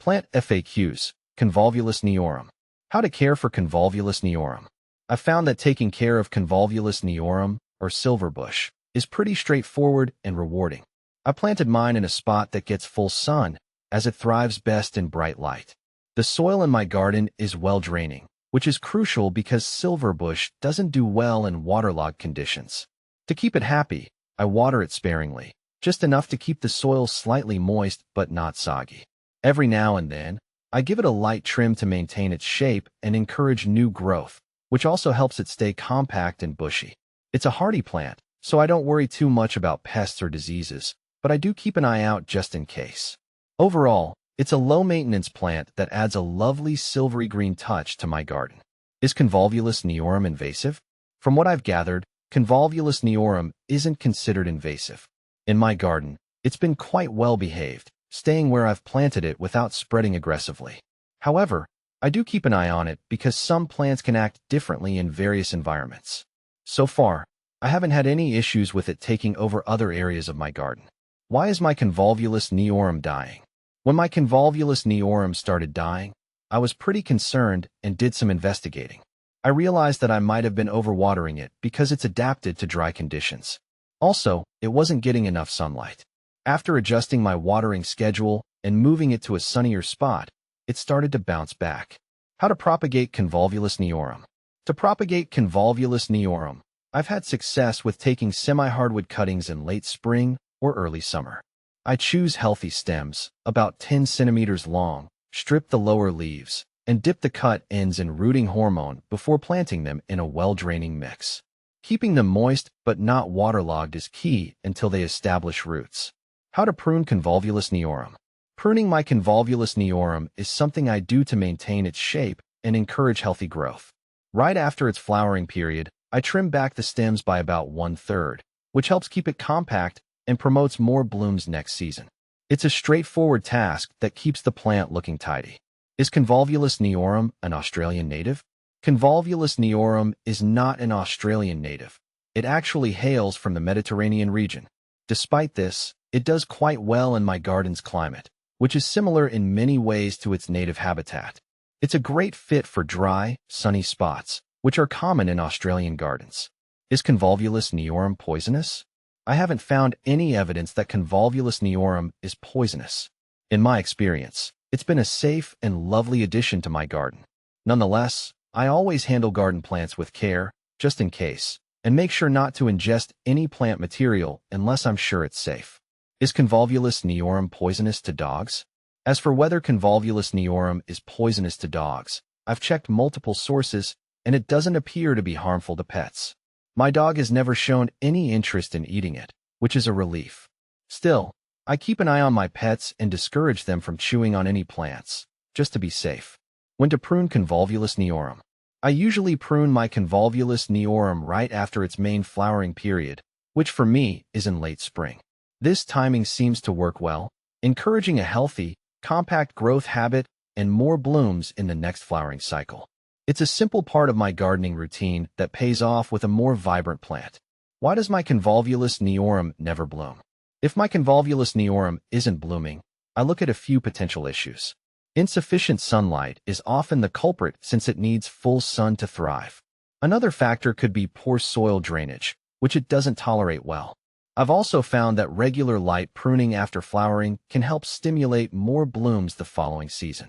Plant FAQs, Convolvulus Cneorum. How to care for Convolvulus Cneorum. I've found that taking care of Convolvulus Cneorum, or silverbush, is pretty straightforward and rewarding. I planted mine in a spot that gets full sun, as it thrives best in bright light. The soil in my garden is well draining, which is crucial because silverbush doesn't do well in waterlogged conditions. To keep it happy, I water it sparingly, just enough to keep the soil slightly moist but not soggy. Every now and then, I give it a light trim to maintain its shape and encourage new growth, which also helps it stay compact and bushy. It's a hardy plant, so I don't worry too much about pests or diseases, but I do keep an eye out just in case. Overall, it's a low-maintenance plant that adds a lovely silvery green touch to my garden. Is Convolvulus Cneorum invasive? From what I've gathered, Convolvulus Cneorum isn't considered invasive. In my garden, it's been quite well behaved, staying where I've planted it without spreading aggressively. However, I do keep an eye on it because some plants can act differently in various environments. So far, I haven't had any issues with it taking over other areas of my garden. Why is my Convolvulus Cneorum dying? When my Convolvulus Cneorum started dying, I was pretty concerned and did some investigating. I realized that I might have been overwatering it because it's adapted to dry conditions. Also, it wasn't getting enough sunlight. After adjusting my watering schedule and moving it to a sunnier spot, it started to bounce back. How to propagate Convolvulus Cneorum. To propagate Convolvulus Cneorum, I've had success with taking semi-hardwood cuttings in late spring or early summer. I choose healthy stems, about 10 centimeters long, strip the lower leaves, and dip the cut ends in rooting hormone before planting them in a well-draining mix. Keeping them moist but not waterlogged is key until they establish roots. How to prune Convolvulus Cneorum. Pruning my Convolvulus Cneorum is something I do to maintain its shape and encourage healthy growth. Right after its flowering period, I trim back the stems by about 1/3, which helps keep it compact and promotes more blooms next season. It's a straightforward task that keeps the plant looking tidy. Is Convolvulus Cneorum an Australian native? Convolvulus Cneorum is not an Australian native. It actually hails from the Mediterranean region. Despite this, it does quite well in my garden's climate, which is similar in many ways to its native habitat. It's a great fit for dry, sunny spots, which are common in Australian gardens. Is Convolvulus Cneorum poisonous? I haven't found any evidence that Convolvulus Cneorum is poisonous. In my experience, it's been a safe and lovely addition to my garden. Nonetheless, I always handle garden plants with care, just in case, and make sure not to ingest any plant material unless I'm sure it's safe. Is Convolvulus Cneorum poisonous to dogs? As for whether Convolvulus Cneorum is poisonous to dogs, I've checked multiple sources, and it doesn't appear to be harmful to pets. My dog has never shown any interest in eating it, which is a relief. Still, I keep an eye on my pets and discourage them from chewing on any plants, just to be safe. When to prune Convolvulus Cneorum. I usually prune my Convolvulus Cneorum right after its main flowering period, which for me is in late spring. This timing seems to work well, encouraging a healthy, compact growth habit and more blooms in the next flowering cycle. It's a simple part of my gardening routine that pays off with a more vibrant plant. Why does my Convolvulus Cneorum never bloom? If my Convolvulus Cneorum isn't blooming, I look at a few potential issues. Insufficient sunlight is often the culprit since it needs full sun to thrive. Another factor could be poor soil drainage, which it doesn't tolerate well. I've also found that regular light pruning after flowering can help stimulate more blooms the following season.